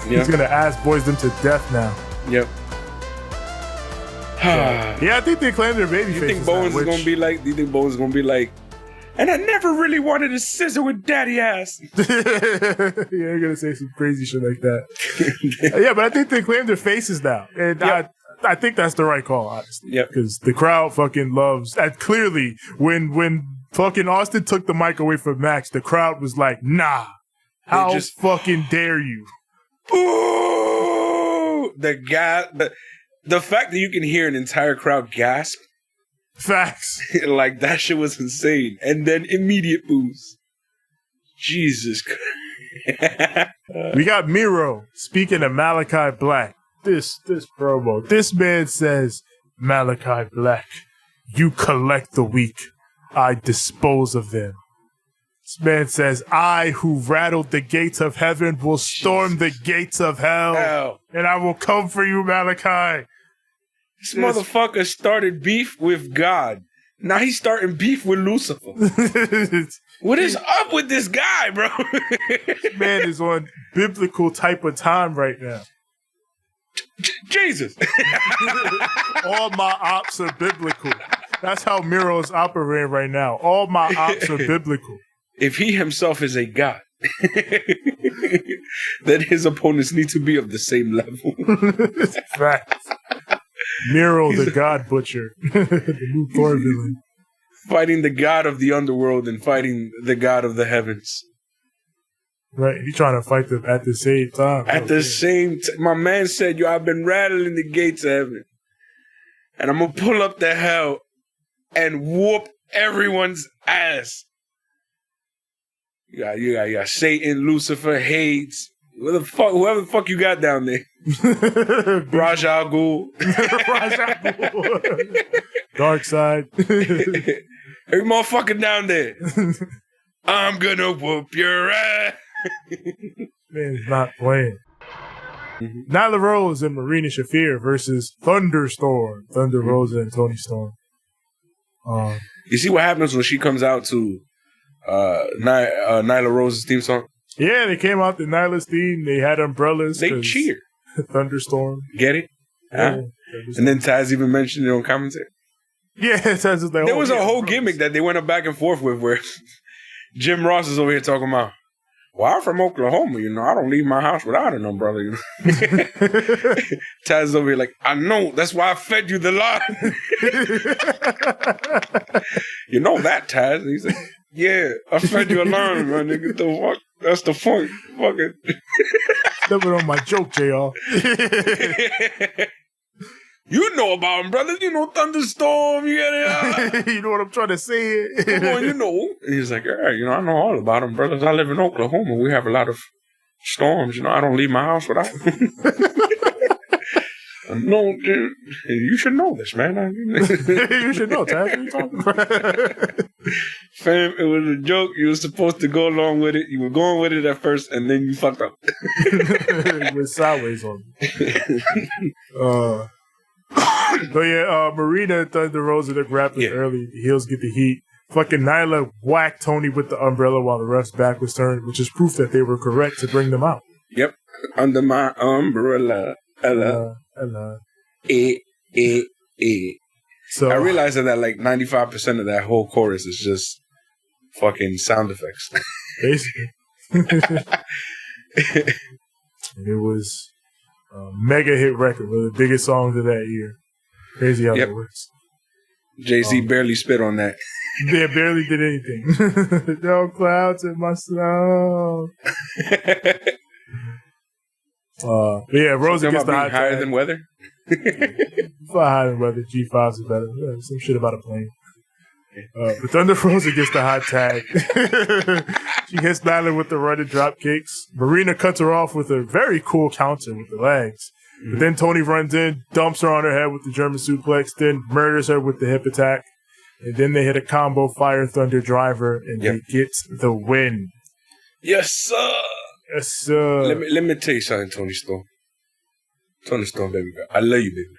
He's gonna ass boys them to death now. Yep. Yeah, I think they Acclaim their baby faces. You think Bowens is gonna be like? Do you think Bowens is gonna be like? And I never really wanted to scissor with daddy ass. Yeah, they're gonna say some crazy shit like that. Yeah, but I think they claim their faces now, and I think that's the right call, honestly. Yep. Because the crowd fucking loves. And clearly, when fucking Austin took the mic away from Max, the crowd was like, "Nah, how fucking dare you?" Ooh, the fact that you can hear an entire crowd gasp. Facts. Like, that shit was insane. And then immediate boos. Jesus Christ. We got Miro speaking of Malakai Black. This promo. This man says, Malakai Black, you collect the weak. I dispose of them. This man says, I who rattled the gates of heaven will storm the gates of hell. And I will come for you, Malakai. This motherfucker started beef with God. Now he's starting beef with Lucifer. What is up with this guy, bro? This man is on biblical type of time right now. Jesus. All my ops are biblical. That's how Miro's operating right now. All my ops are biblical. If he himself is a god, then his opponents need to be of the same level. Facts. Miro, the God Butcher, the new Thor villain. Fighting the god of the underworld and fighting the god of the heavens. Right, he's trying to fight them at the same time. At the same time. My man said, yo, I've been rattling the gates of heaven. And I'm going to pull up to hell and whoop everyone's ass. You got Satan, Lucifer, Hades. Whoever the fuck you got down there. Raj Al Ghul. Dark Side. Every motherfucker down there. I'm gonna whoop your ass. Man's not playing. Nyla Rose and Marina Shafir versus ThunderStorm. Thunder Rosa and Toni Storm. You see what happens when she comes out to Nyla Rose's theme song? Yeah, they came out to Nyla's theme. They had umbrellas. They cheer. ThunderStorm. Get it? Yeah, and then Taz even mentioned it on commentary. Yeah, Taz was like, there was a whole gimmick that they went back and forth with where Jim Ross is over here talking about, well, I'm from Oklahoma, I don't leave my house without an umbrella. Taz is over here like, I know, that's why I fed you the line. You know that, Taz? He's like, yeah, I fed you a line, my nigga. The fuck? That's the fun. Fucking. Stepping on my joke, JR. You know about him, brother. You know ThunderStorm. You get it. You know what I'm trying to say? Come on, you know. And he's like, yeah, I know all about him, brothers. I live in Oklahoma. We have a lot of storms. I don't leave my house without him. No, dude, you should know this, man. You should know, Taz. What are you talking about? Fam, it was a joke. You were supposed to go along with it. You were going with it at first, and then you fucked up. It went sideways on me. But yeah, Marina and Thunder Rosa, they're grappling early. The heels get the heat. Fucking Nyla whacked Tony with the umbrella while the ref's back was turned, which is proof that they were correct to bring them out. Yep. Under my umbrella. Ella. So I realized that like 95% of that whole chorus is just fucking sound effects. Basically. And it was a mega hit record, one of the biggest songs of that year. Crazy how that works. Jay-Z barely spit on that. They barely did anything. No clouds in my snow. Yeah, Rosa gets the high higher than weather. Fly higher than weather. G5s is better. Yeah, some shit about a plane. But Thunder Rosa gets the hot tag. She hits Nyla with the running drop kicks. Marina cuts her off with a very cool counter with the legs. But then Tony runs in, dumps her on her head with the German suplex, then murders her with the hip attack. And then they hit a combo Fire Thunder driver, and they get the win. Yes, sir. Yes, sir. Let me tell you something, Tony Storm. Tony Storm, baby girl. I love you, baby girl.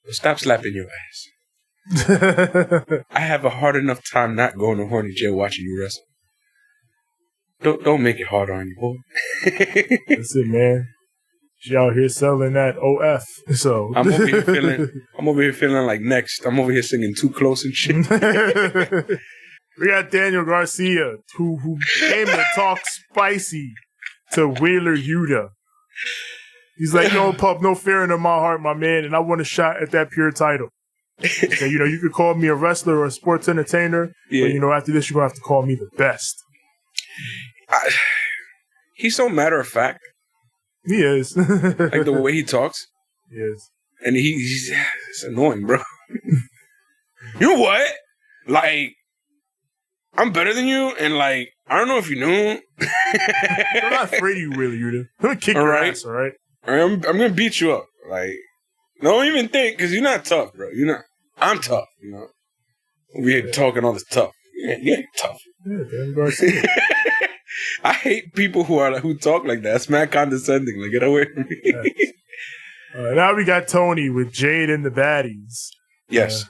But stop slapping your ass. I have a hard enough time not going to horny jail watching you wrestle. Don't make it hard on you, boy. That's it, man. She out here selling that OF. So I'm over here feeling like next. I'm over here singing Too Close and shit. We got Daniel Garcia, who came to talk spicy to Wheeler Yuta. He's like, "Yo, pup, no fear in my heart, my man, and I want a shot at that pure title." So, you could call me a wrestler or a sports entertainer, but after this, you're gonna have to call me the best. He's so matter of fact. He is. Like the way he talks. He is. And it's annoying, bro. You know what? Like, I'm better than you, and like, I don't know if you knew. I'm not afraid of you, really, Yuta. I'm gonna kick your ass, all right? I'm gonna beat you up. Like, don't even think, because you're not tough, bro. You're not. I'm tough, We ain't talking all this tough. You ain't tough. Yeah, Daniel Garcia. I hate people who talk like that. It's mad condescending. Like, get away from me. Now we got Tony with Jade and the baddies. Yes.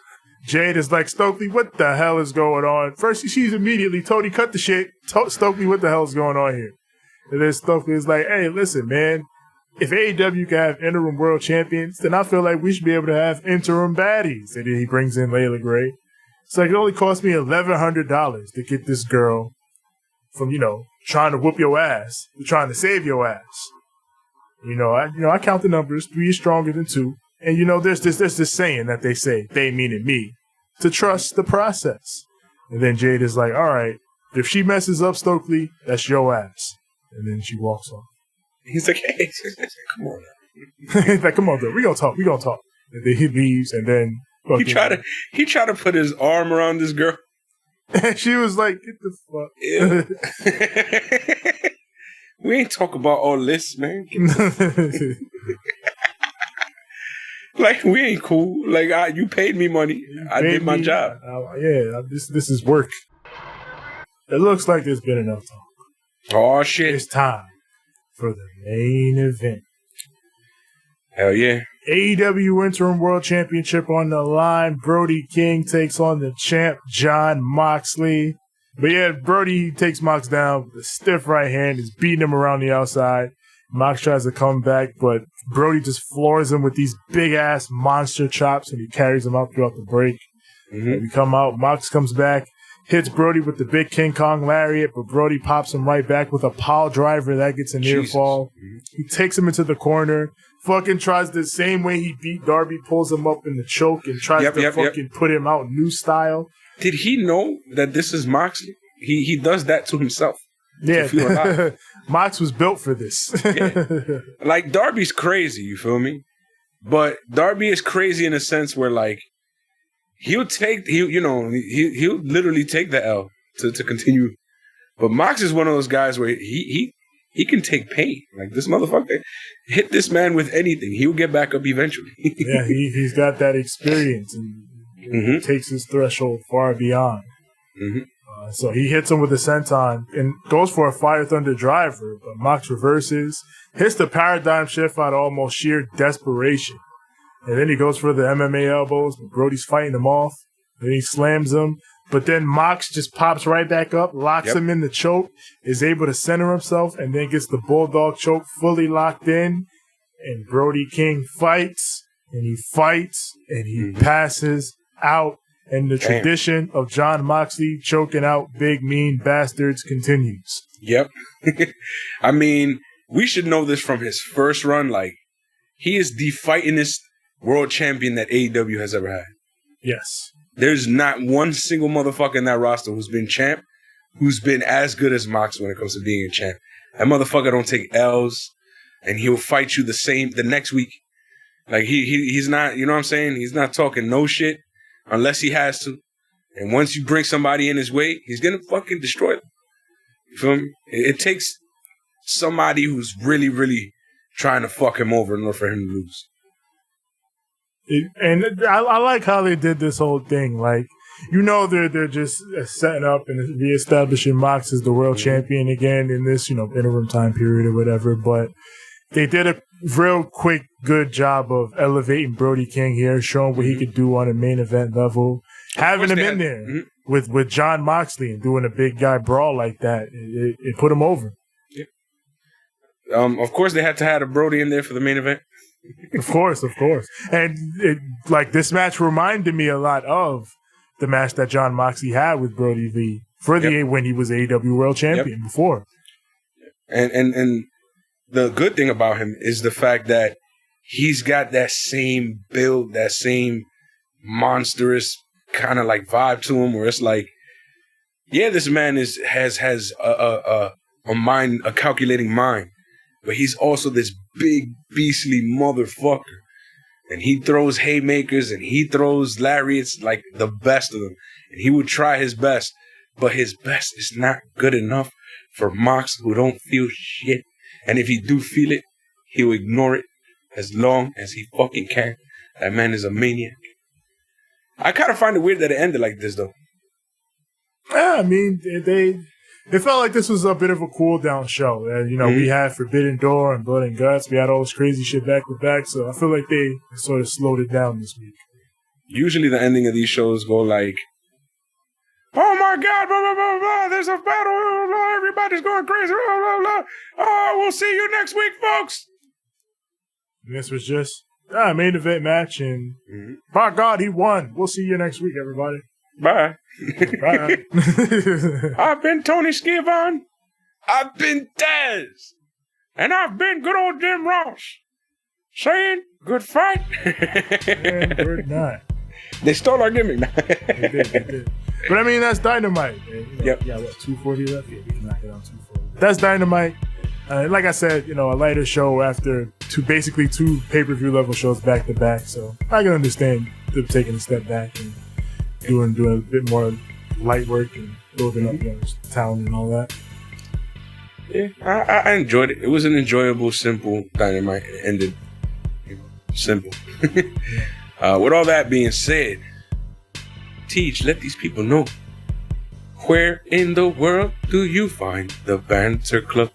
Jade is like, Stokely, what the hell is going on? First, she's immediately, Tony, cut the shit. Stokely, what the hell is going on here? And then Stokely is like, hey, listen, man. If AEW can have interim world champions, then I feel like we should be able to have interim baddies. And then he brings in Layla Gray. It's like, it only cost me $1,100 to get this girl from, trying to whoop your ass to trying to save your ass. I count the numbers. 3 is stronger than 2. And, there's this saying that they say, they meaning me, to trust the process. And then Jade is like, all right, if she messes up Stokely, that's your ass. And then she walks off. He's like, hey, come on now. He's like, come on, though. We gonna talk. And then he leaves, and then... He tried to put his arm around this girl. And she was like, get the fuck. We ain't talk about all this, man. Like, we ain't cool. Like, you paid me money. I did my job. This is work. It looks like there's been enough talk. Oh, shit. It's time for the main event. Hell yeah. AEW Interim World Championship on the line. Brody King takes on the champ, John Moxley. But yeah, Brody takes Mox down with a stiff right hand. He's beating him around the outside. Mox tries to come back, but Brody just floors him with these big-ass monster chops, and he carries him out throughout the break. We come out. Mox comes back, hits Brody with the big King Kong lariat, but Brody pops him right back with a pile driver. That gets a near fall. He takes him into the corner. Fucking tries the same way he beat Darby, pulls him up in the choke and tries to fucking put him out new style. Did he know that this is Moxley? He does that to himself. Yeah. Mox was built for this. Like, Darby's crazy, you feel me? But Darby is crazy in a sense where, like, he'll literally take the L to continue. But Mox is one of those guys where he He can take pain. Like, this motherfucker, hit this man with anything. He'll get back up eventually. Yeah, he's got that experience and takes his threshold far beyond. So he hits him with a senton and goes for a Fire Thunder driver, but Mox reverses, hits the paradigm shift out of almost sheer desperation. And then he goes for the MMA elbows, but Brody's fighting him off. Then he slams him. But then Mox just pops right back up, locks him in the choke, is able to center himself, and then gets the Bulldog choke fully locked in. And Brody King fights, and he passes out. And the tradition of John Moxley choking out big, mean bastards continues. Yep. I mean, we should know this from his first run. Like, he is the fightingest world champion that AEW has ever had. Yes. There's not one single motherfucker in that roster who's been champ who's been as good as Mox when it comes to being a champ. That motherfucker don't take L's, and he'll fight you the next week. Like, he's not, you know what I'm saying? He's not talking no shit unless he has to. And once you bring somebody in his way, he's gonna fucking destroy them. You feel me? It takes somebody who's really, really trying to fuck him over in order for him to lose. And I like how they did this whole thing. Like, you know, they're just setting up and reestablishing Mox as the world champion again in this, interim time period or whatever. But they did a real quick, good job of elevating Brody King here, showing what he could do on a main event level, having him in there with John Moxley and doing a big guy brawl like that. It put him over. Yeah. Of course, they had to have a Brody in there for the main event. Of course. And this match reminded me a lot of the match that John Moxley had with Brody V when he was AEW World Champion before. And the good thing about him is the fact that he's got that same build, that same monstrous kind of like vibe to him, where it's like, yeah, this man has a mind, a calculating mind, but he's also this big beastly motherfucker, and he throws haymakers and he throws lariats like the best of them, and he would try his best, but his best is not good enough for Mox, who don't feel shit. And if he do feel it, he'll ignore it as long as he fucking can. That man is a maniac. I kind of find it weird that it ended like this, though. Yeah, I mean, it felt like this was a bit of a cool down show. We had Forbidden Door and Blood and Guts. We had all this crazy shit back to back. So I feel like they sort of slowed it down this week. Usually the ending of these shows go like, oh my God, blah, blah, blah, blah, there's a battle, blah, blah, everybody's going crazy, blah, blah, blah. Oh, we'll see you next week, folks. And this was just a main event match, and by God, he won. We'll see you next week, everybody. Bye. Bye. I've been Tony Schiavone. I've been Dez. And I've been good old Jim Ross. Saying good fight. And we're not. They stole our gimmick. They did. But I mean, that's Dynamite. Yep. Yeah, 240 left? Yeah, we can knock it on 240. That's Dynamite. Like I said, a lighter show after basically two pay-per-view level shows back to back. So I can understand them taking a step back and doing a bit more light work and building up talent and all that. Yeah, I enjoyed it. It was an enjoyable, simple Dynamite. It ended simple. With all that being said, Teach, let these people know, where in the world do you find the Banter Club?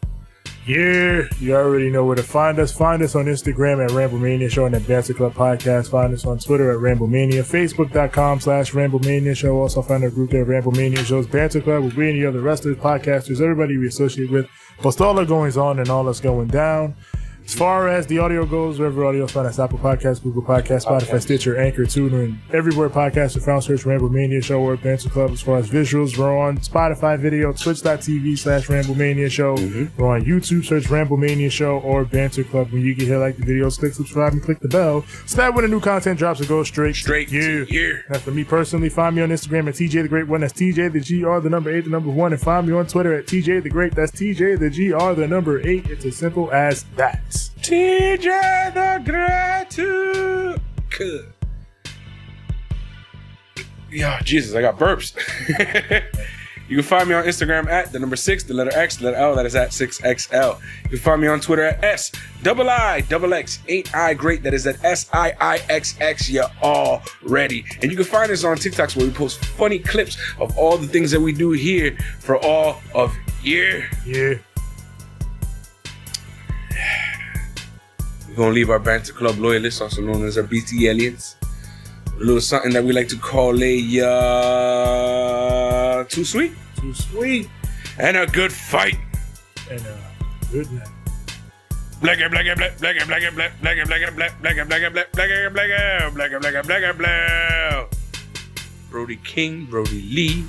Yeah, you already know where to find us. Find us on Instagram at Ramblemania Show and at Banter Club Podcast. Find us on Twitter at Ramblemania, Facebook.com/Ramblemania Show. Also find our group there, Ramblemania Show's Banter Club, with we and the other wrestlers, podcasters, everybody we associate with. Post all our goings on and all that's going down. As far as the audio goes, wherever audio is found, that's Apple Podcasts, Google Podcasts, Spotify, Stitcher, Anchor, TuneIn, and everywhere podcasts are found. Search Ramblemania Show or Banter Club. As far as visuals, we're on Spotify video, twitch.tv/Ramblemania Show. We're on YouTube, search Ramblemania Show or Banter Club. When you get here, like the videos, click subscribe and click the bell, so that when the new content drops, it goes straight to you. That's for me personally. Find me on Instagram at TJ the Great 1. That's TJ the GR, the number 8, the number 1. And find me on Twitter at TJ the Great. That's TJ the GR, the number 8. It's as simple as that. TJ the Great. Yeah, Jesus, I got burps. You can find me on Instagram at the number 6, the letter X, the letter L, that is at 6XL. You can find me on Twitter at SIIXX, ain't I great, that is at SIIXX, you're all ready. And you can find us on TikToks where we post funny clips of all the things that we do here for all of year. Yeah. We're going to leave our Banter Club loyalists, also known as our BT aliens, a little something that we like to call a too sweet. Too sweet. And a good fight. And good night. Black, black, black, black, black, black, black, black, black, black, black, black, black, black, black, black, black, Brody King, Brody Lee.